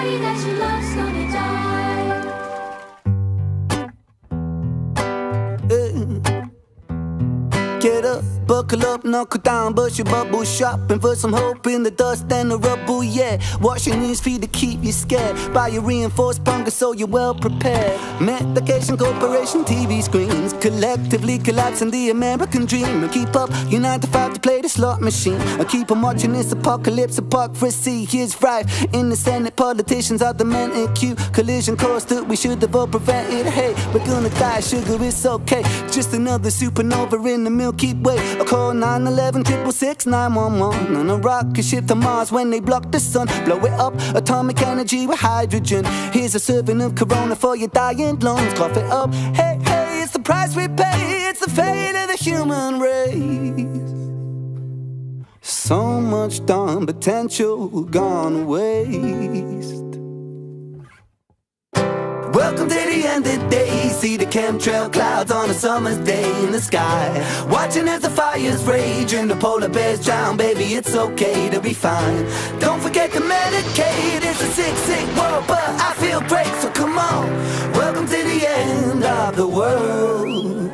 Somebody that you love's gonna die. Get up, buckle up, knuckle down, bust your bubble, shopping for some hope in the dust and the rubble, yeah. Wash your knees, feet to keep you scared. Buy your reinforced bunker so you're well prepared. Medication corporation, TV screens, collectively collapsing the American dream. And keep up your 9 to 5 to play the slot machine. And keep on watching this apocalypse, hypocrisy. Here's right in the Senate, politicians are the men in queue. Collision course that we should have all prevented. Hey, we're gonna die, sugar, it's okay. Just another supernova in the Milky Way. I call 911 666 911 on a rocket ship to Mars when they block the sun. Blow it up, atomic energy with hydrogen. Here's a serving of Corona for your dying lungs. Cough it up, hey, hey, it's the price we pay. It's the fate of the human race. So much darn potential gone waste. Welcome to the end of the day. See the chemtrail clouds on a summer's day in the sky. Watching as the fires rage and the polar bears drown. Baby, it's okay to be fine. Don't forget to medicate. It's a sick, sick world, but I feel great, so come on. Welcome to the end of the world.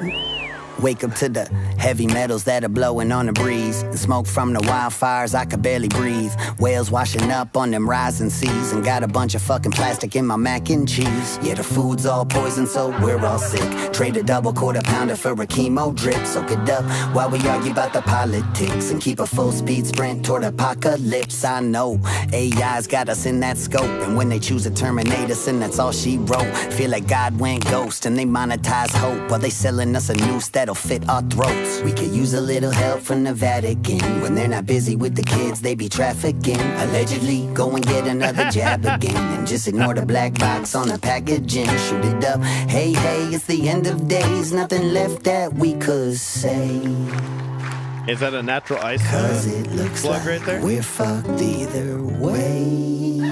Wake up to the heavy metals that are blowing on the breeze. The smoke from the wildfires, I could barely breathe. Whales washing up on them rising seas. And got a bunch of fucking plastic in my mac and cheese. Yeah, the food's all poison, so we're all sick. Trade a double quarter pounder for a chemo drip. Soak it up while we argue about the politics. And keep a full speed sprint toward apocalypse. I know AI's got us in that scope. And when they choose to terminate us, and that's all she wrote. Feel like God went ghost and they monetize hope. While they selling us a noose that'll fit our throats. We could use a little help from the Vatican. When they're not busy with the kids, they be trafficking. Allegedly, go and get another jab again. And just ignore the black box on the packaging. Shoot it up, hey, hey, it's the end of days. Nothing left that we could say. Is that a natural ice Cause it looks plug like right there? we're fucked either way.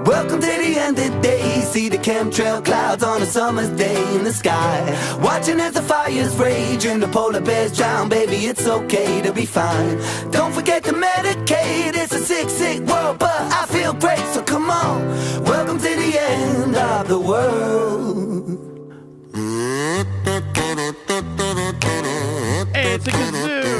Welcome to the end of the day. See the chemtrail clouds on a summer's day in the sky. Watching as the fires rage and the polar bears drown. Baby, it's okay to be fine. Don't forget to medicate. It's a sick, sick world, but I feel great, so come on. Welcome to the end of the world. It's a kazoo.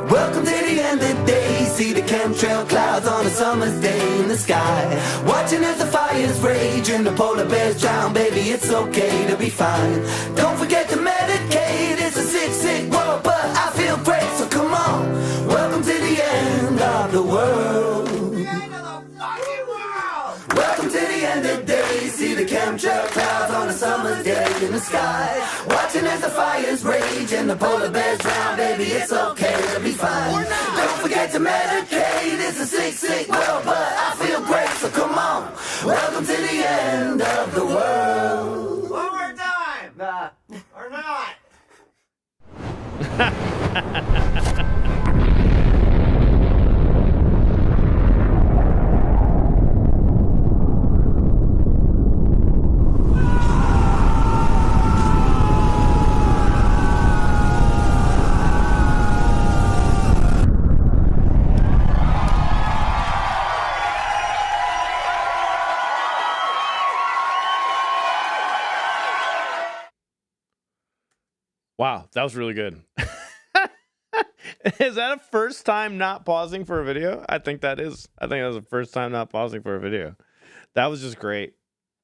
Welcome to the end of the day. See the chemtrail clouds on a summer's day in the sky. Watching as the fires rage and the polar bears drown. Baby, it's okay to be fine. Don't forget to medicate. It's a sick, sick world, but I feel great, so come on. Welcome to the end of the world. Welcome to the end of the day. See the chemtrail clouds on a summer's day in the sky. Watching as the fires rage and the polar bears drown. Baby, it's okay to be fine. Don't forget to medicate. It's a sick, sick world, but I feel great, so come on. Welcome to the end of the world. One more time! Or not? Wow, that was really good. Is that a first time not pausing for a video? I think that is. I think that was the first time not pausing for a video. That was just great.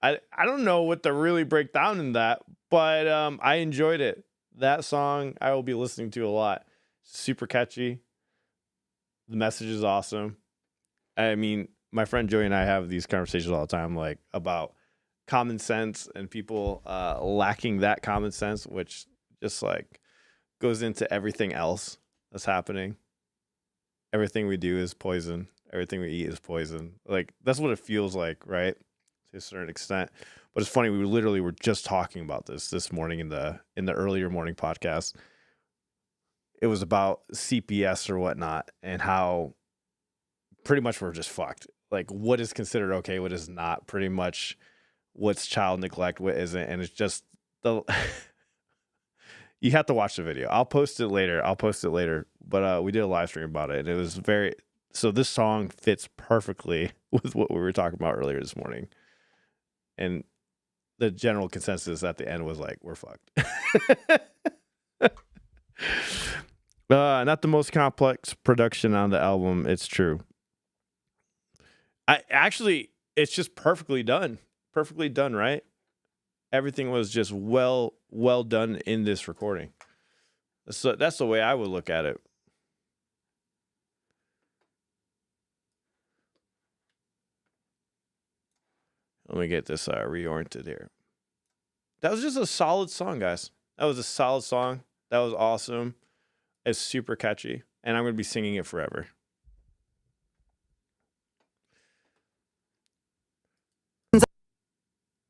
I don't know what to really break down in that, but I enjoyed it. That song I will be listening to a lot. Super catchy. The message is awesome. I mean, my friend Joey and I have these conversations all the time, like about common sense and people lacking that common sense, which just like goes into everything else that's happening. Everything we do is poison. Everything we eat is poison. Like that's what it feels like, right? To a certain extent. But it's funny, we literally were just talking about this morning in the earlier morning podcast. It was about CPS or whatnot and how pretty much we're just fucked. Like what is considered okay, what is not, pretty much what's child neglect, what isn't. And it's just the you have to watch the video. I'll post it later. But we did a live stream about it, and it was so this song fits perfectly with what we were talking about earlier this morning. And the general consensus at the end was like, we're fucked. Not the most complex production on the album. It's true. It's just perfectly done. Perfectly done, right? Everything was just well done in this recording. So that's the way I would look at it. Let me get this reoriented here. That was just a solid song, guys. That was a solid song. That was awesome. It's super catchy, and I'm going to be singing it forever.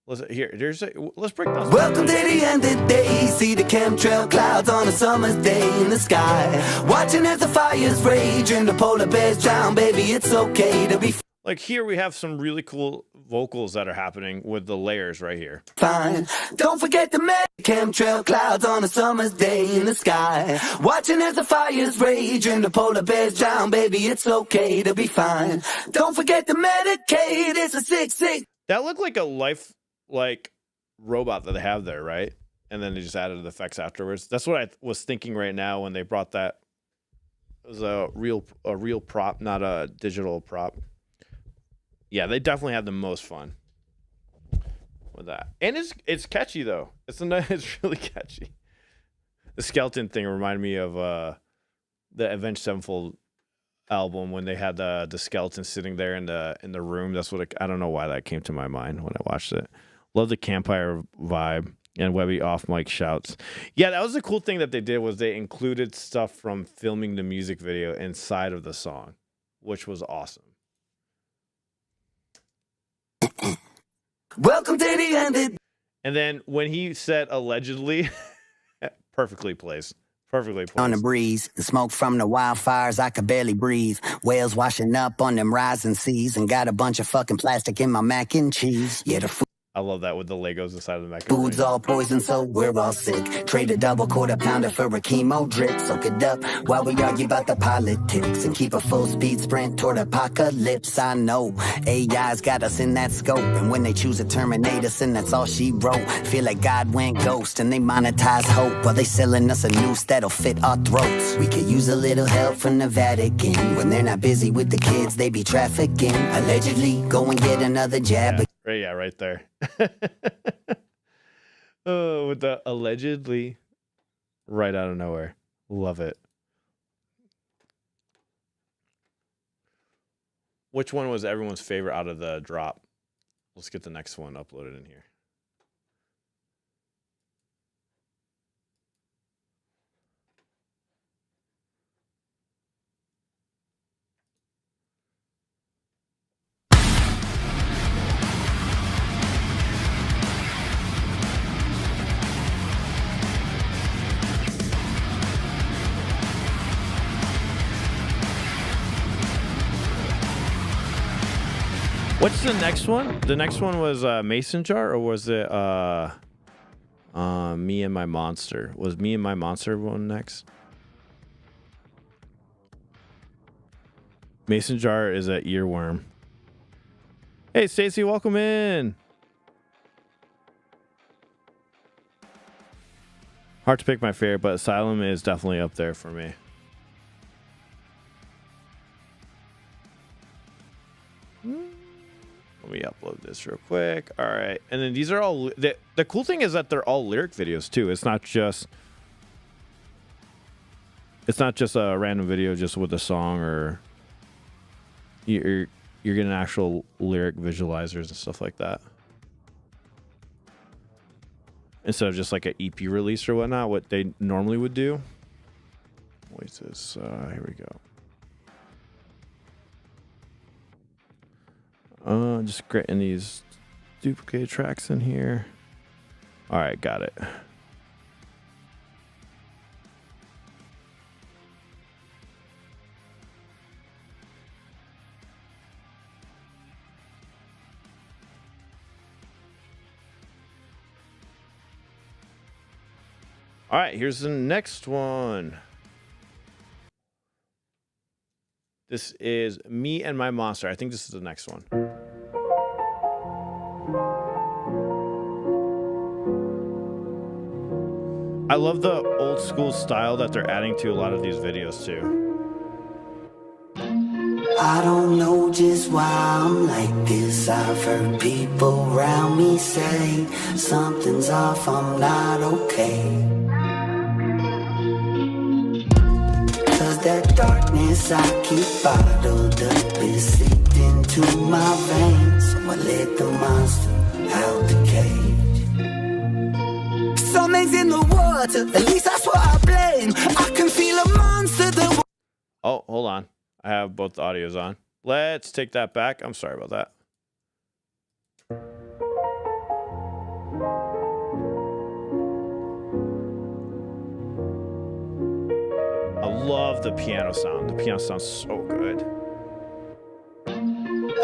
Let's break down. Welcome to the end of the day. See the chemtrail clouds on a summer's day in the sky. Watching as the fires rage and the polar bears drown. Baby, it's okay to be like here we have some really cool vocals that are happening with the layers right here. fine. Don't forget the chemtrail clouds on a summer's day in the sky. Watching as the fires rage and the polar bears drown. Baby, it's okay to be fine. Don't forget the Medicaid. It's a sick. That looked like a life robot that they have there, right? And then they just added the effects afterwards. That's what I was thinking right now when they brought that. It was a real prop, not a digital prop. Yeah, they definitely had the most fun with that, and it's catchy though. It's really catchy. The skeleton thing reminded me of the Avenged Sevenfold album when they had the skeleton sitting there in the room. That's what I don't know why that came to my mind when I watched it. Love the campfire vibe. And Webby off mic shouts. Yeah, that was the cool thing that they did was they included stuff from filming the music video inside of the song, which was awesome. Welcome to the end. And then when he said allegedly, perfectly placed. On the breeze, the smoke from the wildfires, I could barely breathe. Whales washing up on them rising seas, and got a bunch of fucking plastic in my mac and cheese. Yeah, the I love that with the Legos inside of the mac. food's all poison, so we're all sick. Trade a double quarter pounder for a chemo drip. Soak it up while we argue about the politics, and keep a full speed sprint toward apocalypse. I know AI's got us in that scope, and when they choose to terminate us, and that's all she wrote. Feel like God went ghost, and they monetize hope while they selling us a noose that'll fit our throats. We could use a little help from the Vatican. When they're not busy with the kids, they be trafficking. Allegedly, go and get another jab. Yeah, right there. Oh, with the allegedly right out of nowhere. Love it. Which one was everyone's favorite out of the drop? Let's get the next one uploaded in here. What's the next one? The next one was Mason Jar, or was it Me and My Monster? Was Me and My Monster one next? Mason Jar is an earworm. Hey, Stacy, welcome in. Hard to pick my favorite, but Asylum is definitely up there for me. Let me upload this real quick. All right. And then these are all... The cool thing is that they're all lyric videos, too. It's not just a random video just with a song, or you're getting actual lyric visualizers and stuff like that. Instead of just like an EP release or whatnot, what they normally would do. What is this? Here we go. Just getting these duplicated tracks in here. All right, got it. All right, here's the next one. This is Me and My Monster. I think this is the next one. I love the old school style that they're adding to a lot of these videos too. I don't know just why I'm like this. I've heard people around me say something's off, I'm not okay. Cause that darkness I keep bottled up is seeped into my veins. So I let the monster out the cage. Something's in the water, at least that's what I blame. I can feel a monster that... Oh, hold on. I have both the audios on. Let's take that back. I'm sorry about that. I love the piano sound. The piano sounds so good.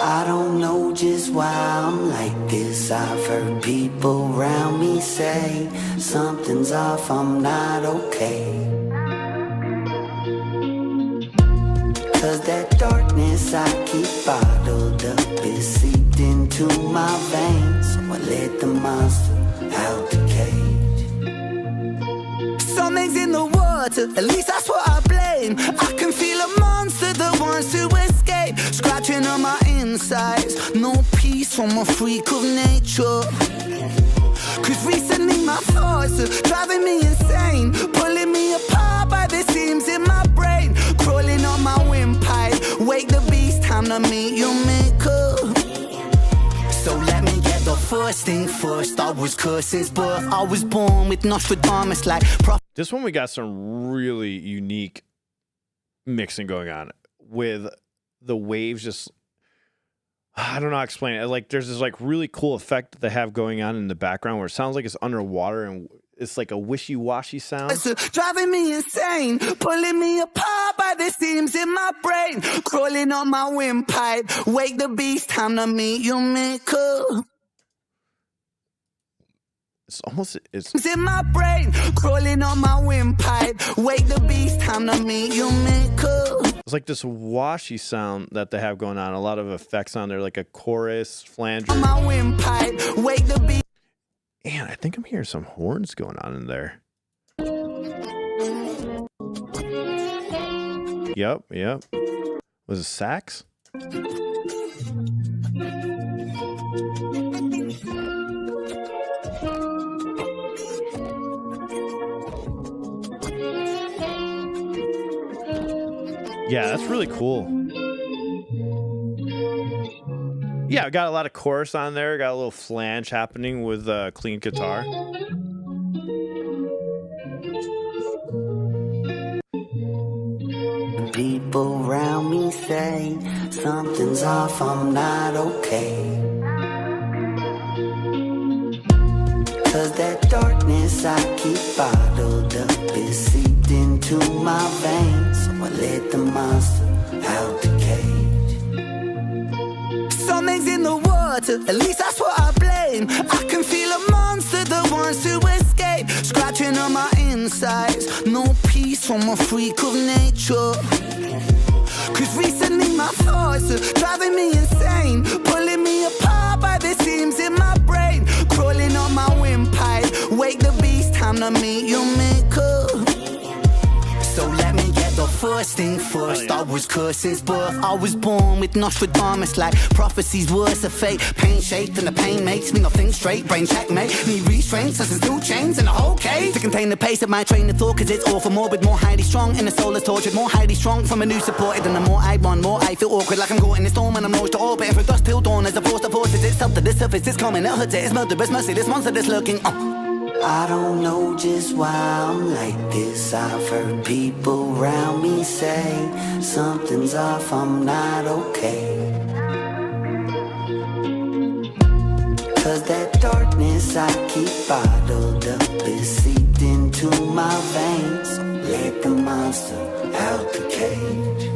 I don't know just why I'm like this. I've heard people around me say something's off, I'm not okay. Cause that darkness I keep bottled up is seeped into my veins. So I let the monster out the cage. Something's in the water, at least that's what I blame. I can feel a monster that wants to escape, scratching on my insides. No peace from a freak of nature. Cause recently my thoughts are driving me insane, pulling me apart by the seams in my brain, crawling on my windpipe. Wake the beast, time to meet your maker. So let me get the first thing first. I was cursed since birth. I was born with Nostradamus like This one we got some really unique mixing going on with the waves. Just, I don't know how to explain it. Like there's this like really cool effect that they have going on in the background where it sounds like it's underwater and it's like a wishy-washy sound. It's driving me insane, pulling me apart by the seams in my brain, crawling on my windpipe. Wake the beast, time to meet your maker. It's in my brain, crawling on my windpipe. Wake the beast, time to meet your maker. It's like this washy sound that they have going on. A lot of effects on there, like a chorus, flanger. On my windpipe, wake the beast. And I think I'm hearing some horns going on in there. Yep. Was it sax? Yeah, that's really cool. Yeah, I got a lot of chorus on there. Got a little flange happening with clean guitar. People around me say something's off, I'm not okay. Cause that darkness I keep bottled up is seeped into my veins. So I let the monster out the cage. Something's in the water, at least that's what I blame. I can feel a monster that wants to escape, scratching on my insides. No peace from a freak of nature. Cause recently my thoughts are driving me insane, pulling me apart by the seams in my brain, crawling on my windpipe. Wake the beast, time to meet your maker. So let me get the first thing first. I was cursed since birth. I was born with Nostradamus like prophecies, words of fate. Pain shaped and the pain makes me not think straight. Brain checkmate, need restraints, such as 2 chains and a whole cage to contain the pace of my train of thought, cause it's all for morbid. More highly strong and the soul is tortured. More highly strong from a new supported. And the more I run, more I feel awkward, like I'm caught in a storm and I'm launched to orbit. If it dust till dawn as a force that forces itself to the surface, it's coming, it hurts it, it's murderous mercy, this monster that's lurking. I don't know just why I'm like this. I've heard people around me say something's off, I'm not okay. Cause that darkness I keep bottled up is seeped into my veins. Let the monster out the cage.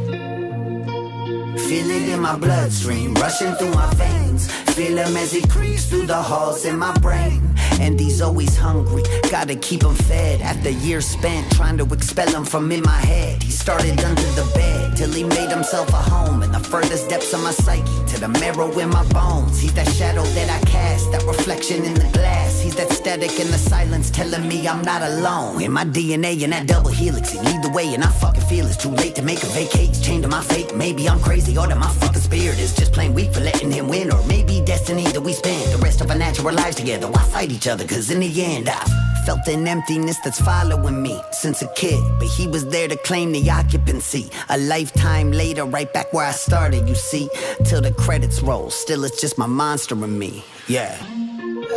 Feel it in my bloodstream, rushing through my veins. Feel him as he creeps through the halls in my brain. And he's always hungry, gotta keep him fed. After years spent trying to expel him from in my head, he started under the bed till he made himself a home in the furthest depths of my psyche, to the marrow in my bones. He's that shadow that I cast, that reflection in the glass. He's that static in the silence telling me I'm not alone. In my DNA and that double helix, he lead the way and I fucking feel it's too late to make a vacate. It's chained to my fate, maybe I'm crazy or that my fucking spirit is just plain weak for letting him win. Or maybe destiny that we spend the rest of our natural lives together. Why fight each other? Cause in the end I've felt an emptiness that's following me since a kid, but he was there to claim the occupancy. A lifetime later, right back where I started, you see, till the credits roll. Still it's just my monster in me, yeah.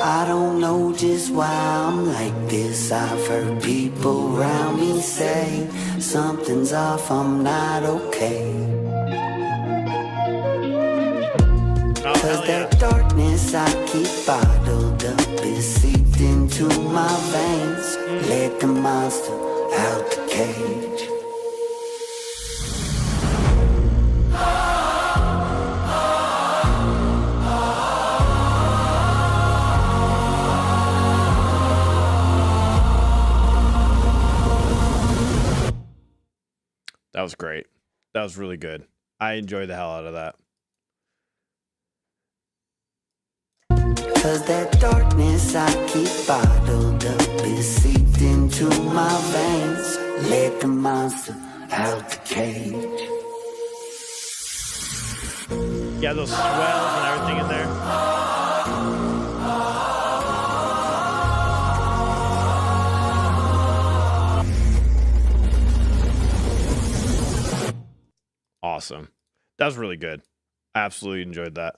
I don't know just why I'm like this. I've heard people around me say something's off, I'm not okay. Cause that darkness I keep bottled up is seeped into my veins. Let the monster out the cage. That was great. That was really good. I enjoyed the hell out of that. Cause that darkness I keep bottled up is seeped into my veins. Let the monster out the cage. Yeah, those swells and everything in there. Awesome. That was really good. I absolutely enjoyed that.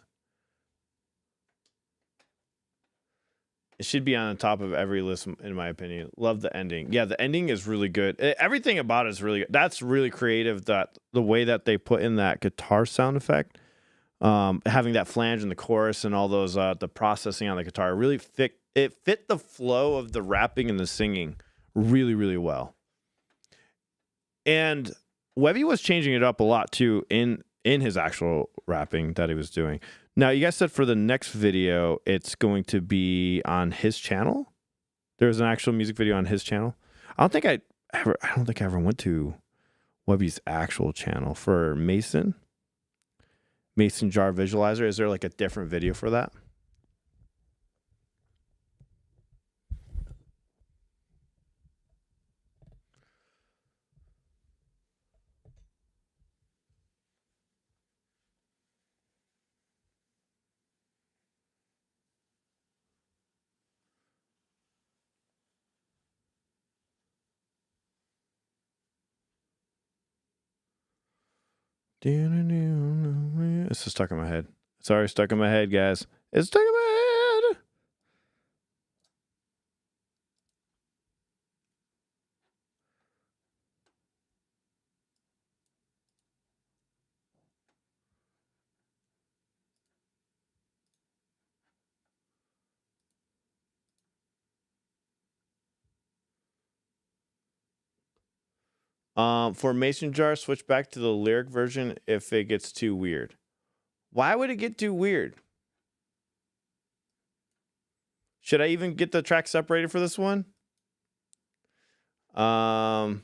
It should be on the top of every list, in my opinion. Love the ending. Yeah, the ending is really good. Everything about it is really good. That's really creative. That the way that they put in that guitar sound effect, having that flange in the chorus and all those the processing on the guitar really fit. It fit the flow of the rapping and the singing really, really well. And Webby was changing it up a lot too in his actual rapping that he was doing. Now, you guys said for the next video, it's going to be on his channel. There's an actual music video on his channel. I don't think I ever went to Webby's actual channel for Mason Jar Visualizer. Is there like a different video for that? It's just stuck in my head. It's already stuck in my head, guys. It's stuck in my head. For Mason Jar, switch back to the lyric version if it gets too weird. Why would it get too weird? Should I even get the track separated for this one? The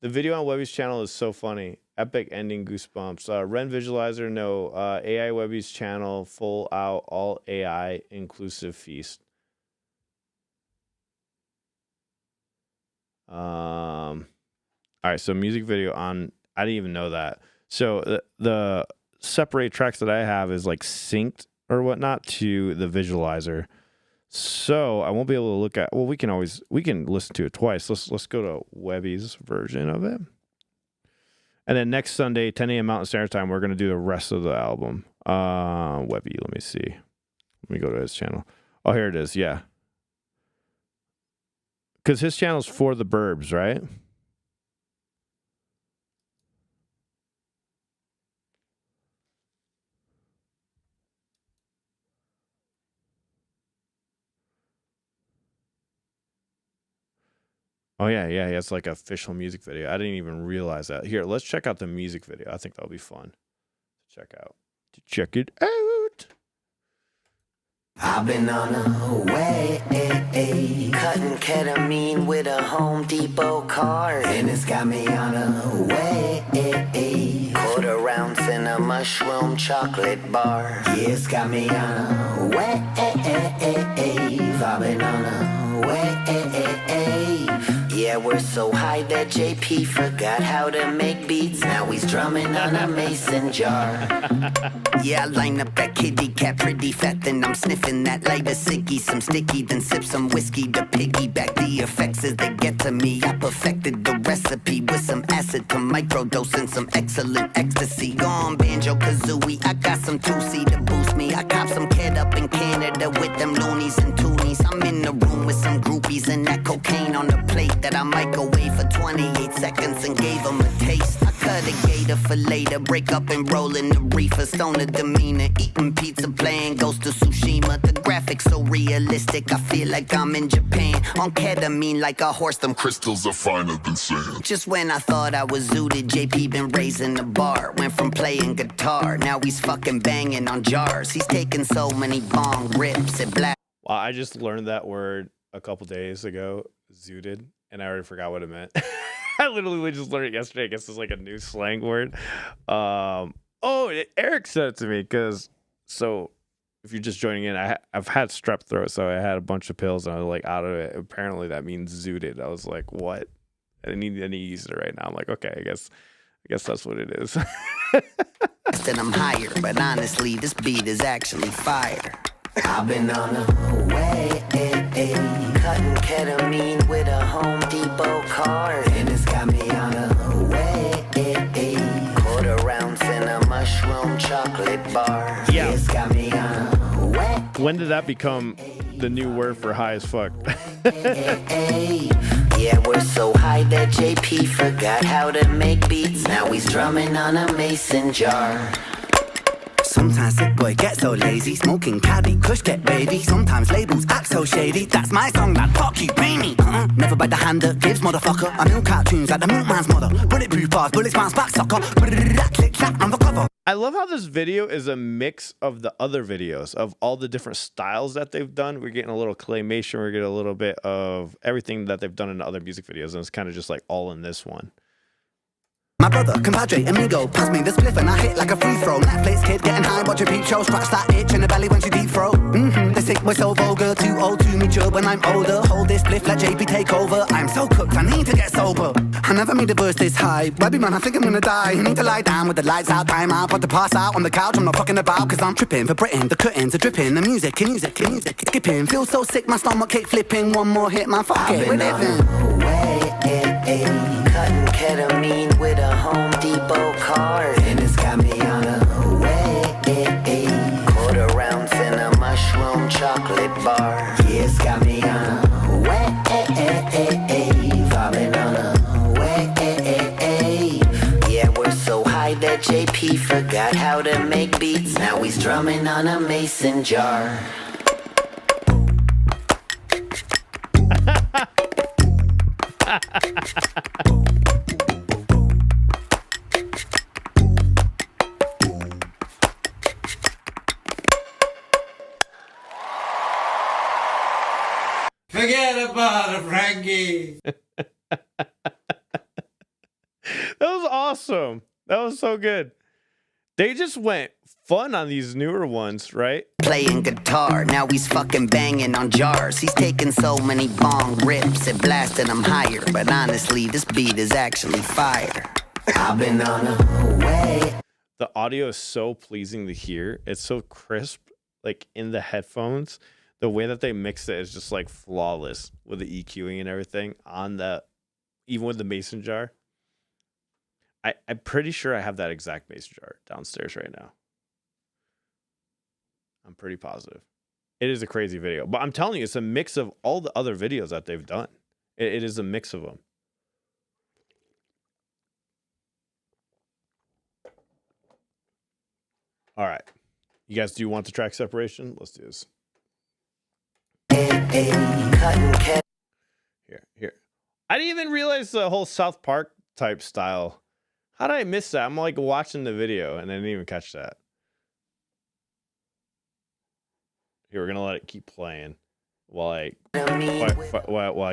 video on Webby's channel is so funny. Epic ending, goosebumps. Ren Visualizer, no. AI Webby's channel, full out, all AI inclusive feast. All right, so music video on I didn't even know that. So the separate tracks that I have is like synced or whatnot to the visualizer. So I won't be able to look at. Well, we can listen to it twice. Let's go to Webby's version of it. And then next Sunday, 10 a.m. Mountain Standard Time, we're gonna do the rest of the album. Webby, let me see. Let me go to his channel. Oh, here it is. Yeah. Because his channel's For the Burbs, right? Oh, yeah. It's like an official music video. I didn't even realize that. Here, let's check out the music video. I think that'll be fun to check out. Check it out. I've been on a way, cutting ketamine with a Home Depot card, and it's got me on a way, quarter ounce in a mushroom chocolate bar. Yeah, it's got me on a wave. I've been on a wave. Yeah, we're so high that JP forgot how to make beats. Now he's drumming on a mason jar. Yeah, I line up that kitty cat pretty fat, then I'm sniffing that lighter ciggy, some sticky, then sip some whiskey to piggyback the effects as they get to me. I perfected the recipe with some acid to microdose and some excellent ecstasy. Go on, banjo kazooie, I got some 2C to boost me. I cop some kid up in Canada with them loonies and toonies. I'm in the room with some groupies and that cocaine on the plate that I microwave for 28 seconds and gave them a taste. I cut a gator for later, break up and roll in the reefer, stoner demeanor, eating pizza, playing Ghost of Tsushima. The graphics so realistic, I feel like I'm in Japan on ketamine like a horse. Them crystals are finer than sand. Just when I thought I was zooted, JP been raising the bar. Went from playing guitar, now he's fucking banging on jars. He's taking so many bong rips at black. Wow, I just learned that word a couple days ago, zooted, and I already forgot what it meant. I literally just learned it yesterday. I guess it's like a new slang word. Eric said it to me because, so if you're just joining in, I've had strep throat, so I had a bunch of pills and I was like out of it. Apparently that means zooted. I was like, what? I need to use it right now. I'm like, okay, I guess that's what it is. Then I'm higher, but honestly, this beat is actually fire. I've been on a way, cutting ketamine with a Home Depot card, and it's got me on a way, quarter ounce in a mushroom chocolate bar. Yeah. It's got me on a way. When did that become the new word for high as fuck? Yeah, we're so high that JP forgot how to make beats. Now he's drumming on a mason jar. Sometimes sick boy get so lazy, smoking caddy, kush get baby. Sometimes labels act so shady. That's my song, that fuck you, pay me. Never bite the hand that gives, motherfucker. I know cartoons like the Milkman's mother. Bulletproof bars, bullets bounce back, sucker. Click clack on the cover. I love how this video is a mix of the other videos of all the different styles that they've done. We're getting a little claymation, we're getting a little bit of everything that they've done in the other music videos, and it's kind of just like all in this one. My brother, compadre, amigo, pass me the spliff and I hit like a free throw. Netflix kid getting high, watch a peep show, scratch that itch in the belly when she deep throat. The sick boy so vulgar, too old to mature when I'm older. Hold this spliff, let JP take over. I'm so cooked, I need to get sober. I never made a verse this high. Webby man, I think I'm gonna die. I need to lie down with the lights out, time out, but to pass out on the couch. I'm not fucking about, cause I'm tripping for Britain. The curtains are dripping, the music, skipping. Feel so sick, my stomach kick flipping. One more hit, man, fuck it, we're living. Cutting ketamine with a Home Depot card, and it's got me on a way, quarter ounce in a mushroom chocolate bar. Yeah, it's got me on a way, I've been on a way. Yeah, we're so high that JP forgot how to make beats. Now he's drumming on a mason jar. Forget about it, Frankie. That was awesome. That was so good. They just went fun on these newer ones, right? Playing guitar, now he's fucking banging on jars. He's taking so many bong rips and blasting them higher. But honestly, this beat is actually fire. I've been on a way. The audio is so pleasing to hear. It's so crisp, like in the headphones. The way that they mix it is just like flawless with the EQing and everything on the, even with the mason jar. I'm pretty sure I have that exact mason jar downstairs right now. I'm pretty positive. It is a crazy video, but I'm telling you, it's a mix of all the other videos that they've done. It is a mix of them. All right. You guys do want the track separation? Let's do this. Here. I didn't even realize the whole South Park type style. How did I miss that? I'm like watching the video and I didn't even catch that. Here, we're gonna let it keep playing while I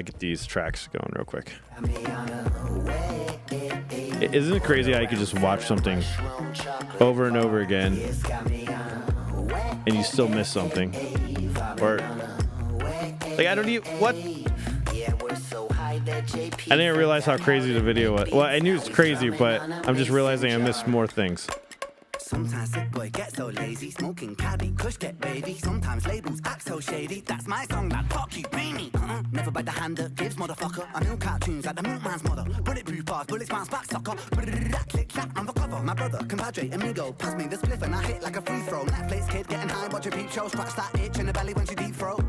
get these tracks going real quick. Isn't it crazy how you could just watch something over and over again and you still miss something? Or like, I don't even, what? I didn't realize how crazy the video was. Well, I knew it's crazy, but I'm just realizing I missed more things. Sometimes sick boy get so lazy, smoking caddy, kush get baby. Sometimes labels act so shady. That's my song, that fuck you, pay me. Never bite the hand that gives, motherfucker. I know cartoons like the Moonman's mother. Bulletproof bars, bullets bounce back, sucker. Click clack, I'm the cover. My brother, compadre, amigo, pass me the spliff and I hit like a free throw. Netflix kid getting high, watch a peep show, scratch that itch in the belly when she deep throat.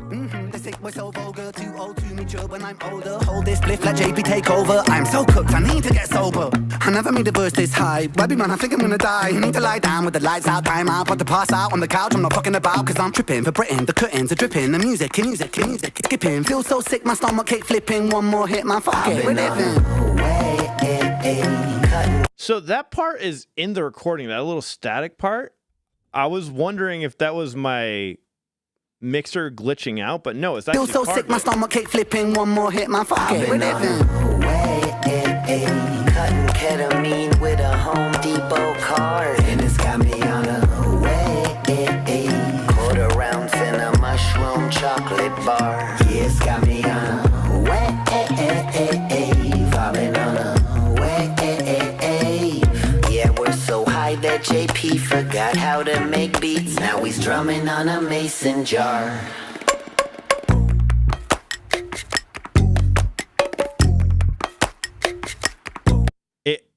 The sick boy so vulgar, too old to mature when I'm older. Hold this spliff, let JP take over. I'm so cooked, I need to get sober. I never made a verse this high. Webby man, I think I'm gonna die. I need to lie down with the lights out, time out, but to pass out on the couch. I'm not fucking about, cause I'm tripping for Britain. The curtains are dripping, the music skipping. Feel so sick, my stomach kick flipping. One more hit, man, fuck it, we're living. So that part is in the recording, that little static part. I was wondering if that was my mixer glitching out, but no, it's actually feel so sick, my stomach kick flipping. One more hit, man, fuck it, we're living. Cutting ketamine with a Home Depot card. And it's got me on a way. Quarter ounce in a mushroom chocolate bar. Yeah, it's got me on a way. I've been on a way. Yeah, we're so high that JP forgot how to make beats. Now he's drumming on a mason jar.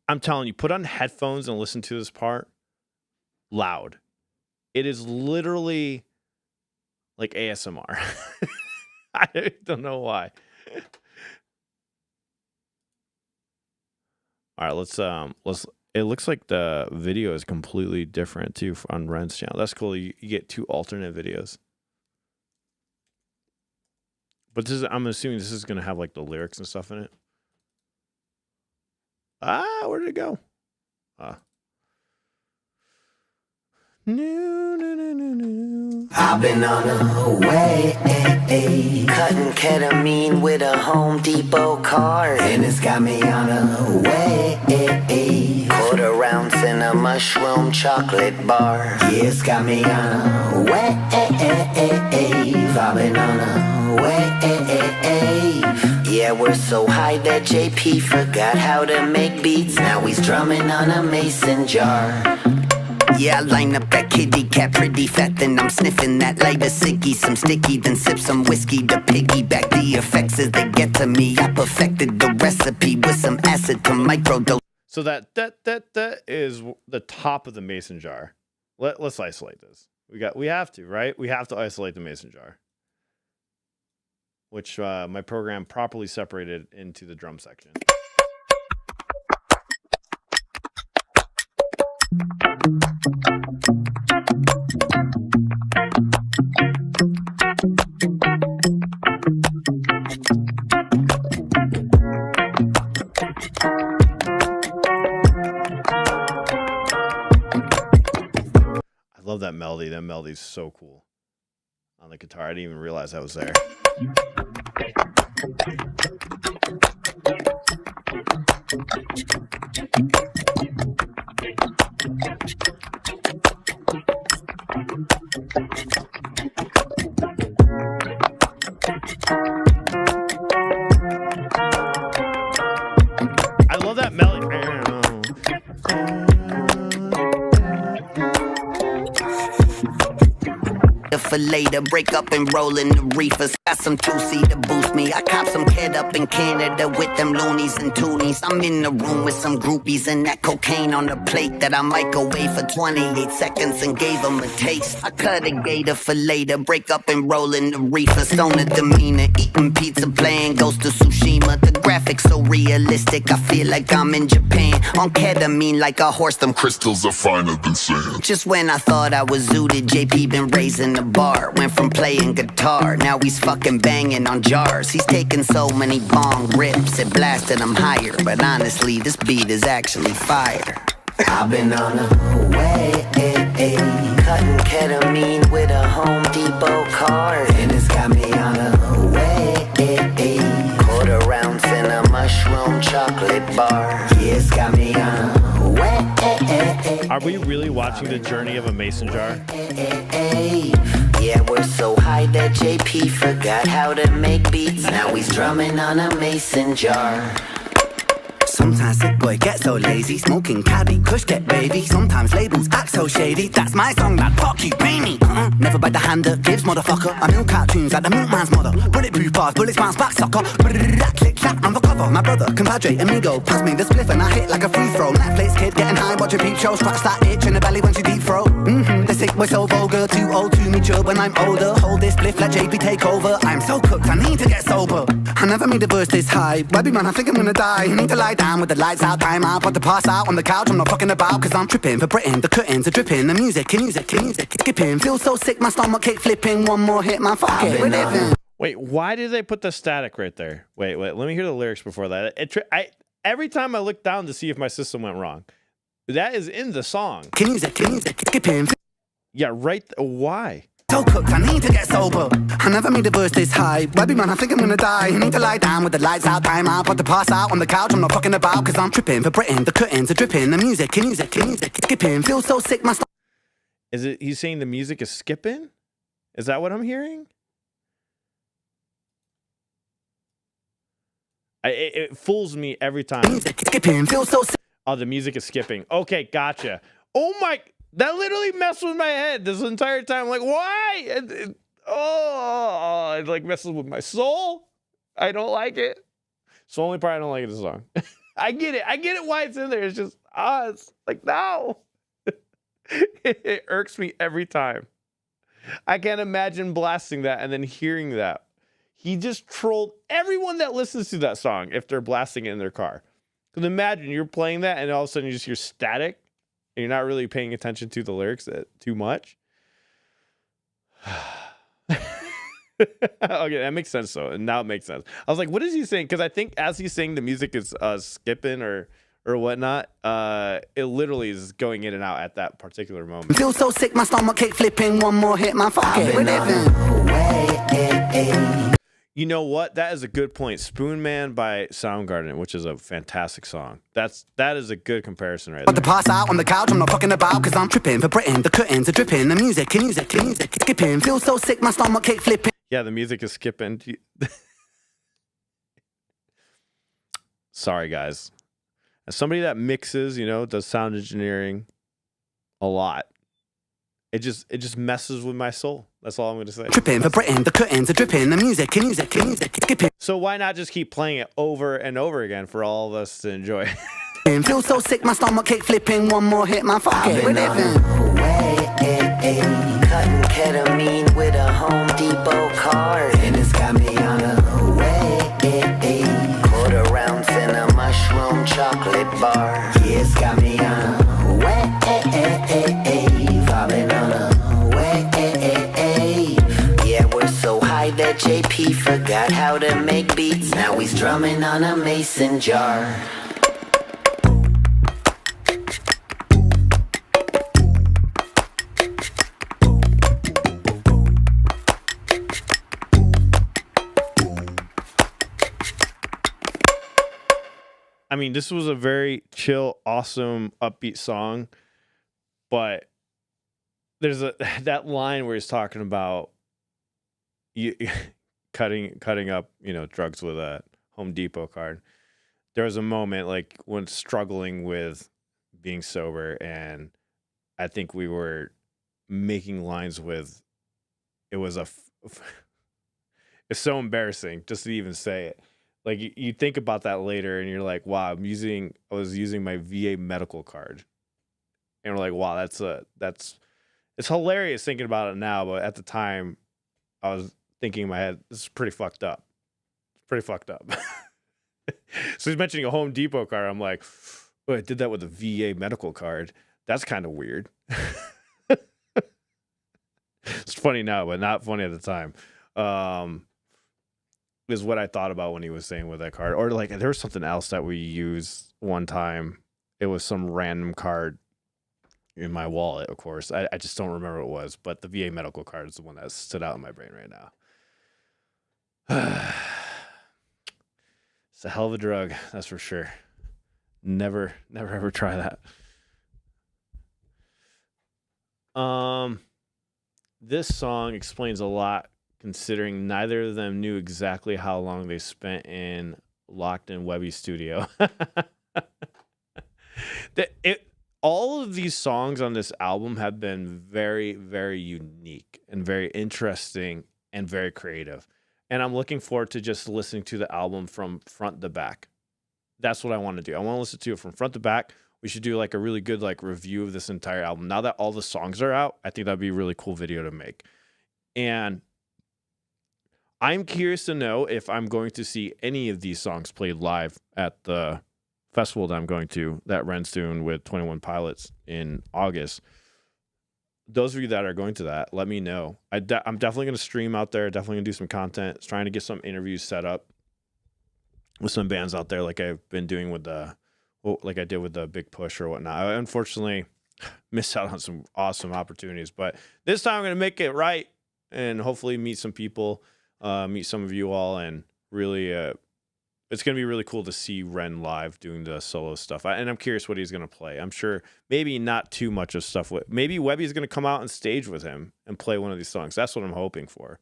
I'm telling you, put on headphones and listen to this part loud. It is literally like ASMR. I don't know why. All right, let's. It looks like the video is completely different too on Ren's channel. That's cool. You get two alternate videos. But this is, I'm assuming this is gonna have like the lyrics and stuff in it. Where did it go? No. I've been on a way. Cutting ketamine with a Home Depot card. And it's got me on a way. Quarter ounce in a mushroom chocolate bar. Yeah, it's got me on a way. I've been on a way. Yeah, we're so high that JP forgot how to make beats. Now he's drumming on a mason jar. Yeah, I line up that kitty cat pretty fat. Then I'm sniffing that lighter ciggy. Some sticky, then sip some whiskey to piggyback the effects as they get to me. I perfected the recipe with some acid to microdose. So that is the top of the mason jar. Let's isolate this. We have to, right? We have to isolate the mason jar, which my program properly separated into the drum section. I love that melody. That melody's so cool on the guitar. I didn't even realize that was there. I love that melody. for later. Break up and roll in the reefers. Got some 2C to boost me. I cop some kid up in Canada with them loonies and toonies. I'm in the room with some groupies and that cocaine on the plate that I microwave for 28 seconds and gave them a taste. I cut a gator for later. Break up and roll in the reefer. Stoner demeanor. Eating pizza, playing Ghost of Tsushima. The graphics so realistic. I feel like I'm in Japan. On ketamine like a horse. Them Crystals are finer than sand. just when I thought I was zooted, JP been raising the bar. Went from playing guitar, now he's fucking banging on jars. He's taking so many bong rips, it blasted him higher. But honestly, this beat is actually fire. I've been on a way, cutting ketamine with a Home Depot card. And it's got me on a way, quarter ounce in a mushroom chocolate bar. Yeah, it's got me on a way. Are we really watching the journey of a mason jar? Yeah, we're so high that JP forgot how to make beats. Now he's drumming on a mason jar. Sometimes sick boy get so lazy, smoking caddy, kush get baby. Sometimes labels act so shady. That's my song, that fuck you, pay me. Never bite the hand that gives, motherfucker. I milk cartoons like the milkman's mother. Bulletproof bars, bullets bounce back, sucker. Click clap on the cover. My brother, compadre, amigo, pass me the spliff and I hit like a free throw. Netflix kid getting high, watch a peep show, scratch that itch in the belly when she deep throat. The sick boy so vulgar, too old to mature when I'm older. Hold this spliff, let JP take over. I'm so cooked, I need to get sober. I never made a verse this high. Webby man, I think I'm gonna die. I need to lie down with the lights out, time out, but to pass out on the couch. I'm not fucking about, cause I'm tripping for Britain. The curtains are dripping, the music skipping. Feel so sick, my stomach kick flipping. One more hit, man, fuck it, we're living. Wait, why did they put the static right there? Wait, let me hear the lyrics before that. Every time I look down to see if my system went wrong, that is in the song. Music skipping. Yeah, right. Why? So cooked, I need to get sober. I never made a verse this high. Webby man, I think I'm gonna die. I need to lie down with the lights out, time out, but to pass out on the couch. I'm not fucking about, cause I'm tripping for Britain. The curtains are dripping, the music skipping. Feel so sick, my stomach. Is it he's saying the music is skipping? Is that what I'm hearing? It fools me every time. Music skipping, feel so sick. Oh, the music is skipping. Okay, gotcha. Oh my, that literally messed with my head this entire time. Like, why? It like messes with my soul. I don't like it. It's the only part I don't like of the song. I get it why it's in there. It's just, it's like, no. It irks me every time. I can't imagine blasting that and then hearing that. He just trolled everyone that listens to that song if they're blasting it in their car. Because imagine you're playing that and all of a sudden you just hear static and you're not really paying attention to the lyrics too much. Okay, that makes sense though. And now it makes sense. I was like, what is he saying? Because I think as he's saying the music is skipping or whatnot, it literally is going in and out at that particular moment. Feel so sick, my stomach kick flipping. One more hit, man, fuck it, we're living. You know what? That is a good point. Spoon Man by Soundgarden, which is a fantastic song. That is a good comparison right there. But to pass out on the couch, I'm not fucking about, cause I'm tripping for Britain. The curtains are dripping, the music skipping. Feel so sick, my stomach kick flipping. Yeah, the music is skipping. Sorry, guys. As somebody that mixes, does sound engineering a lot, it just messes with my soul. That's all I'm going to say. Tripping for Britain, the curtains are dripping, the music skipping. So why not just keep playing it over and over again for all of us to enjoy? Feel so sick, my stomach kick flipping. One more hit, man, fuck it, we're living. Cutting ketamine with a Home Depot card. And it's got me on a way. Quarter ounce in a mushroom chocolate bar. Yeah, it's got me on a way. Vibing on a way. Yeah, we're so high that JP forgot how to make beats. Now he's drumming on a mason jar. I mean, this was a very chill, awesome, upbeat song, but there's that line where he's talking about you cutting up, drugs with a Home Depot card. There was a moment like when struggling with being sober, and I think we were making lines with it was it's so embarrassing just to even say it. Like you think about that later and you're like, wow, I was using my VA medical card. And we're like, wow, it's hilarious thinking about it now, but at the time I was thinking in my head, this is pretty fucked up. It's pretty fucked up. So he's mentioning a Home Depot card. I'm like, oh, I did that with a VA medical card. That's kind of weird. It's funny now, but not funny at the time. Is what I thought about when he was saying with that card. Or like there was something else that we used one time. It was some random card in my wallet, of course. I just don't remember what it was, but the VA medical card is the one that stood out in my brain right now. It's a hell of a drug, that's for sure. Never ever try that. This song explains a lot, considering neither of them knew exactly how long they spent locked in Webby studio. All of these songs on this album have been very, very unique and very interesting and very creative. And I'm looking forward to just listening to the album from front to back. That's what I want to do. I want to listen to it from front to back. We should do like a really good like review of this entire album. Now that all the songs are out, I think that'd be a really cool video to make. And I'm curious to know if I'm going to see any of these songs played live at the festival that I'm going to, that Ren's doing with 21 Pilots in August. Those of you that are going to that, let me know. I'm definitely going to stream out there, definitely going to do some content, trying to get some interviews set up with some bands out there like I've been doing with like I did with the Big Push or whatnot. I unfortunately missed out on some awesome opportunities, but this time I'm going to make it right and hopefully meet some people, meet some of you all, and really it's going to be really cool to see Ren live doing the solo stuff. And I'm curious what he's going to play. I'm sure maybe not too much of stuff. Maybe Webby's going to come out on stage with him and play one of these songs. That's what I'm hoping for.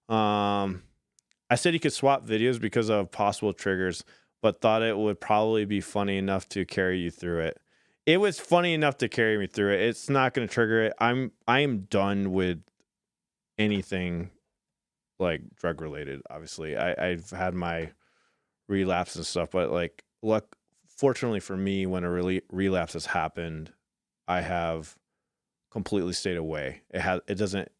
I said he could swap videos because of possible triggers, but thought it would probably be funny enough to carry you through it. It was funny enough to carry me through it. It's not going to trigger it. I am done with anything like drug related. Obviously, I've had my relapse and stuff, but like, fortunately for me, when a relapse has happened, I have completely stayed away. It doesn't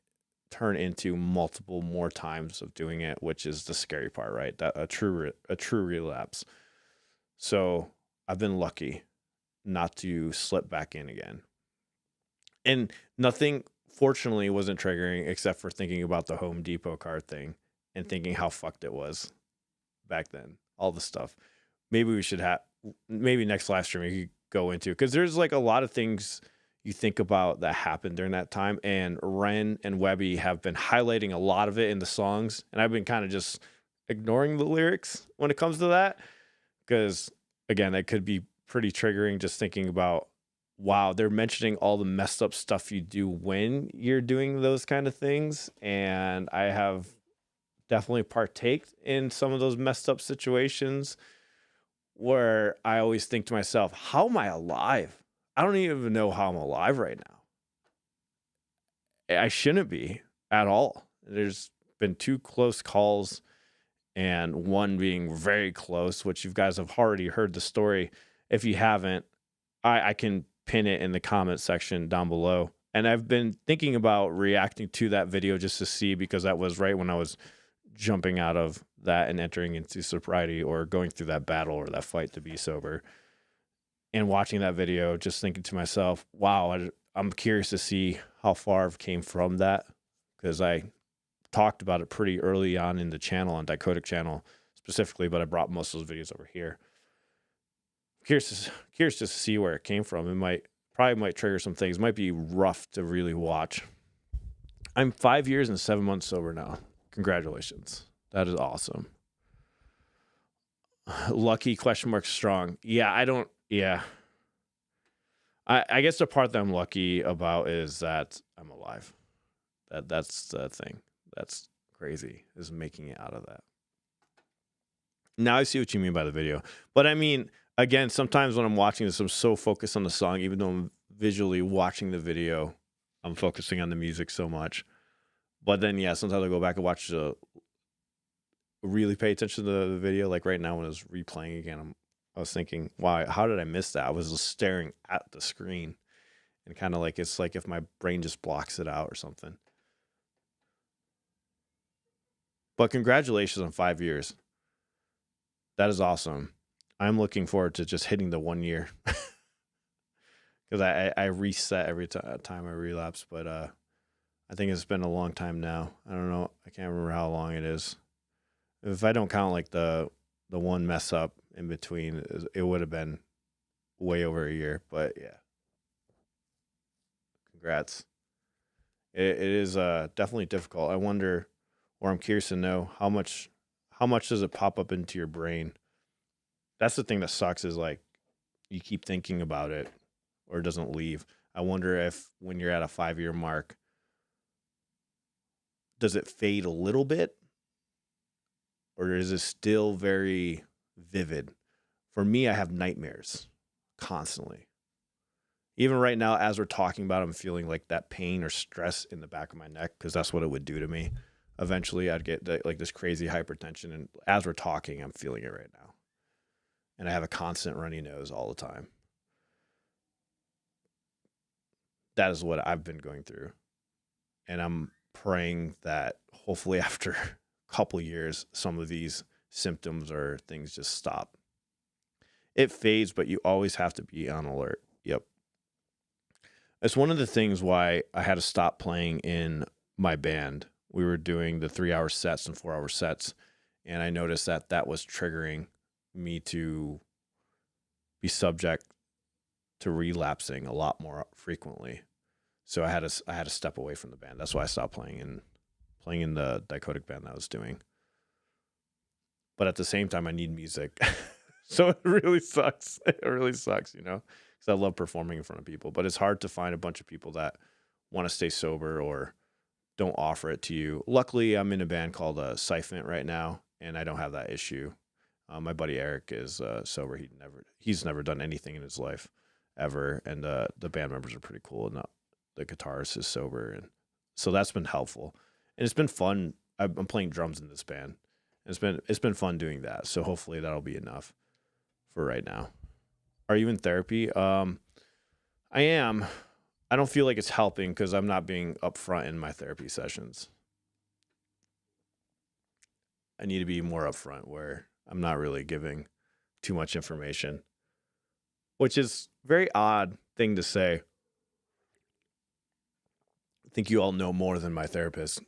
turn into multiple more times of doing it, which is the scary part, right? That a true relapse. So I've been lucky not to slip back in again. And nothing, fortunately, wasn't triggering except for thinking about the Home Depot card thing and thinking how fucked it was back then. All the stuff. Maybe we should maybe next live stream we could go into, because there's like a lot of things you think about that happened during that time, and Ren and Webby have been highlighting a lot of it in the songs, and I've been kind of just ignoring the lyrics when it comes to that, because again, that could be pretty triggering, just thinking about, wow, they're mentioning all the messed up stuff you do when you're doing those kind of things, and I have definitely partaked in some of those messed up situations where I always think to myself, how am I alive? I don't even know how I'm alive right now. I shouldn't be at all. There's been 2 close calls and one being very close, which you guys have already heard the story. If you haven't, I can pin it in the comment section down below. And I've been thinking about reacting to that video just to see, because that was right when I was jumping out of that and entering into sobriety, or going through that battle or that fight to be sober. And watching that video, just thinking to myself, wow, I'm curious to see how far I've came from that, because I talked about it pretty early on in the channel, on Dicodec channel specifically, but I brought most of those videos over here. Curious just to see where it came from. It probably might trigger some things. It might be rough to really watch. I'm 5 years and 7 months sober now. Congratulations. That is awesome. Lucky ? Strong. Yeah. I guess the part that I'm lucky about is that I'm alive. That's the thing. That's crazy, is making it out of that. Now I see what you mean by the video. But I mean, again, sometimes when I'm watching this, I'm so focused on the song, even though I'm visually watching the video, I'm focusing on the music so much. But then, yeah, sometimes I go back and watch really pay attention to the video. Like right now when I was replaying again, I was thinking, wow, how did I miss that? I was just staring at the screen and kind of like, it's like if my brain just blocks it out or something. But congratulations on 5 years. That is awesome. I'm looking forward to just hitting the 1 year because I reset every time I relapse. But I think it's been a long time now. I don't know. I can't remember how long it is. If I don't count like the one mess up in between, it would have been way over a year. But yeah, congrats. It is definitely difficult. I wonder, or I'm curious to know how much does it pop up into your brain? That's the thing that sucks is like you keep thinking about it or it doesn't leave. I wonder if when you're at a 5-year mark, does it fade a little bit? Or is it still very vivid? For me, I have nightmares constantly. Even right now, as we're talking about it, I'm feeling like that pain or stress in the back of my neck because that's what it would do to me. Eventually, I'd get like this crazy hypertension. And as we're talking, I'm feeling it right now. And I have a constant runny nose all the time. That is what I've been going through. And I'm praying that hopefully after couple years, some of these symptoms or things just stop. It fades, but you always have to be on alert. Yep. It's one of the things why I had to stop playing in my band. We were doing the 3-hour sets and 4-hour sets, and I noticed that that was triggering me to be subject to relapsing a lot more frequently. So I had to step away from the band. That's why I stopped playing in the dicodec band that I was doing. But at the same time, I need music. So it really sucks. It really sucks, because I love performing in front of people. But it's hard to find a bunch of people that want to stay sober or don't offer it to you. Luckily, I'm in a band called Siphon right now, and I don't have that issue. My buddy Eric is sober. He's never done anything in his life ever. And the band members are pretty cool. And the guitarist is sober. And so that's been helpful. And it's been fun. I'm playing drums in this band. It's been fun doing that. So hopefully that'll be enough for right now. Are you in therapy? I am. I don't feel like it's helping because I'm not being upfront in my therapy sessions. I need to be more upfront where I'm not really giving too much information, which is a very odd thing to say. I think you all know more than my therapist.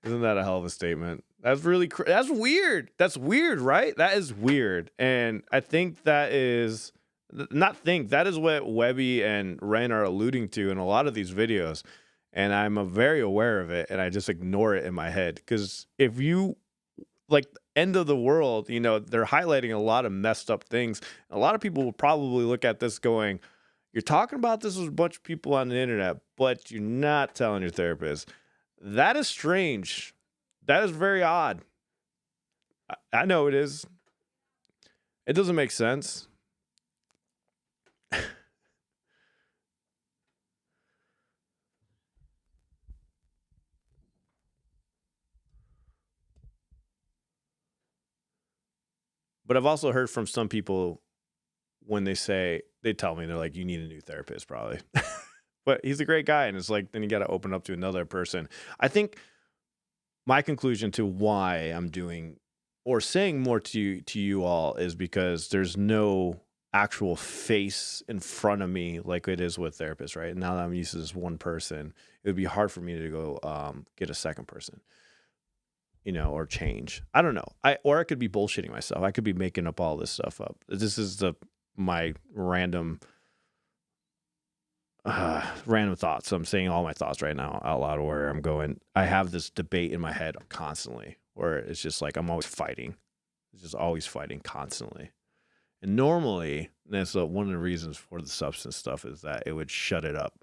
Isn't that a hell of a statement? That's really that's weird. That's weird, right? That is weird. And I think that is that is what Webby and Ren are alluding to in a lot of these videos. And I'm very aware of it, and I just ignore it in my head. Because if you like end of the world, they're highlighting a lot of messed up things. A lot of people will probably look at this going, you're talking about this with a bunch of people on the internet, but you're not telling your therapist. That is strange. That is very odd. I know it is. It doesn't make sense. But I've also heard from some people when they tell me, they're like, you need a new therapist probably. But he's a great guy. And it's like, then you got to open up to another person. I think my conclusion to why I'm doing or saying more to you all is because there's no actual face in front of me like it is with therapists, right? Now that I'm used to this one person, it would be hard for me to go get a second person. Or change. I don't know. I could be bullshitting myself. I could be making up all this stuff up. This is my random thoughts. So I'm saying all my thoughts right now out loud where I'm going. I have this debate in my head constantly where it's just like I'm always fighting. It's just always fighting constantly. And normally, that's one of the reasons for the substance stuff is that it would shut it up,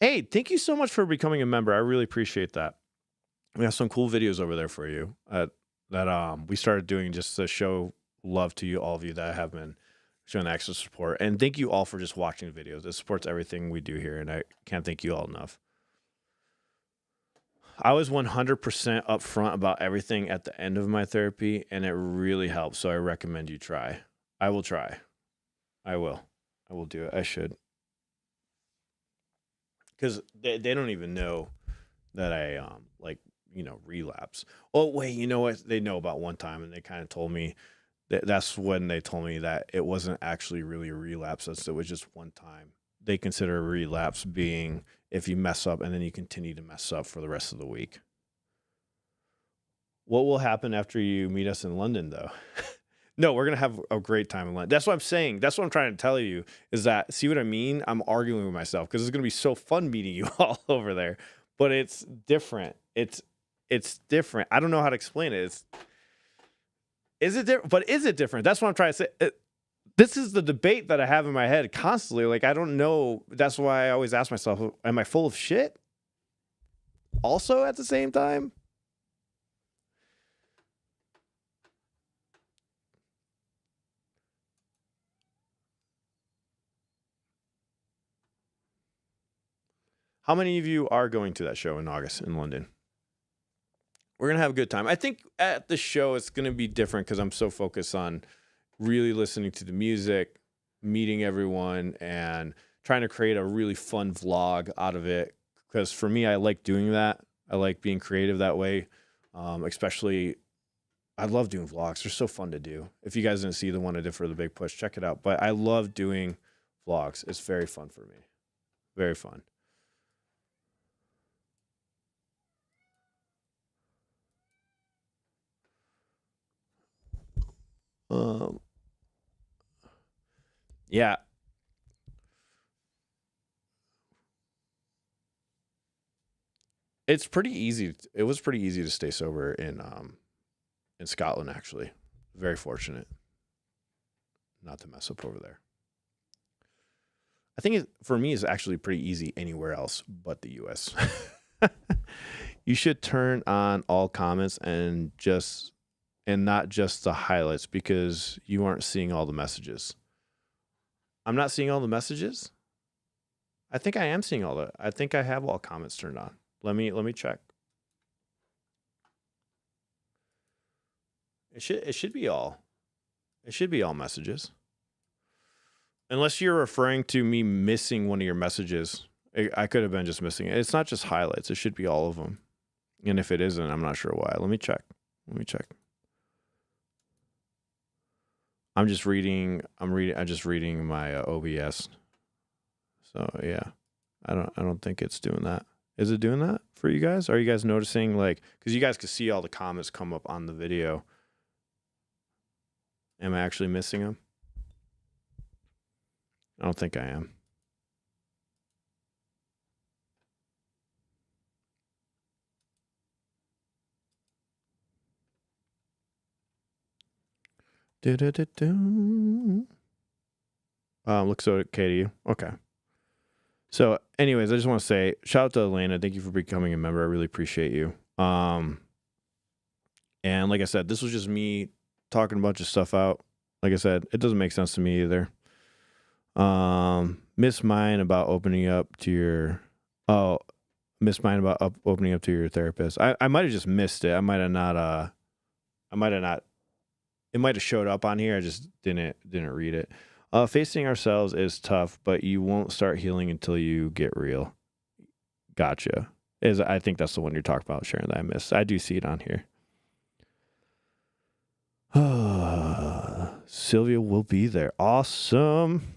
Hey, thank you so much for becoming a member. I really appreciate that. We have some cool videos over there for you that we started doing just to show love to you, all of you that have been showing extra support. And thank you all for just watching the videos. It supports everything we do here, and I can't thank you all enough. I was 100% upfront about everything at the end of my therapy, and it really helps. So I recommend you try. I will try. I will do it. I should. Because they don't even know that I relapse. Oh wait, you know what? They know about one time, and they kind of told me that's when they told me that it wasn't actually really a relapse. It was just one time. They consider a relapse being if you mess up and then you continue to mess up for the rest of the week. What will happen after you meet us in London, though? No, we're going to have a great time in London. That's what I'm saying. That's what I'm trying to tell you is that, see what I mean? I'm arguing with myself because it's going to be so fun meeting you all over there. But it's different. It's different. I don't know how to explain it. Is it different? But is it different? That's what I'm trying to say. This is the debate that I have in my head constantly. Like, I don't know. That's why I always ask myself, am I full of shit? Also at the same time? How many of you are going to that show in August in London? We're going to have a good time. I think at the show, it's going to be different because I'm so focused on really listening to the music, meeting everyone, and trying to create a really fun vlog out of it. Because for me, I like doing that. I like being creative that way. Especially, I love doing vlogs. They're so fun to do. If you guys didn't see the one I did for the Big Push, check it out. But I love doing vlogs. It's very fun for me. Very fun. Yeah. It's pretty easy. It was pretty easy to stay sober in Scotland, actually. Very fortunate not to mess up over there. I think for me, it's actually pretty easy anywhere else but the US. You should turn on all comments and not just the highlights because you aren't seeing all the messages. I'm not seeing all the messages. I think I am seeing I think I have all comments turned on. Let me check. It should be all. It should be all messages. Unless you're referring to me missing one of your messages. I could have been just missing it. It's not just highlights. It should be all of them. And if it isn't, I'm not sure why. Let me check. I'm just reading my OBS. So yeah, I don't think it's doing that. Is it doing that for you guys? Are you guys noticing because you guys can see all the comments come up on the video? Am I actually missing them? I don't think I am. Looks okay to you. Okay. So anyways, I just want to say shout out to Elena. Thank you for becoming a member. I really appreciate you. And like I said, this was just me talking a bunch of stuff out. Like I said, it doesn't make sense to me either. Miss mine about opening up to your therapist. I might have just missed it. I might have not it might have showed up on here. I just didn't read it. Facing ourselves is tough, but you won't start healing until you get real. Gotcha. I think that's the one you're talking about, Sharon, that I missed. I do see it on here. Sylvia will be there. Awesome.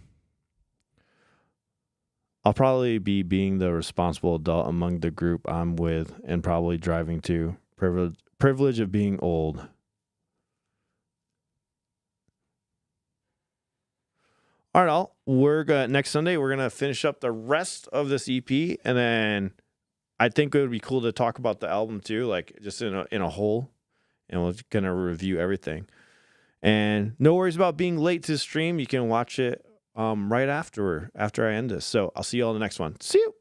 I'll probably be being the responsible adult among the group I'm with and probably driving too. Privilege of being old. All right, all. Next Sunday, we're going to finish up the rest of this EP, and then I think it would be cool to talk about the album too, just in a whole, and we're going to review everything. And no worries about being late to the stream. You can watch it right after I end this. So I'll see you all in the next one. See you.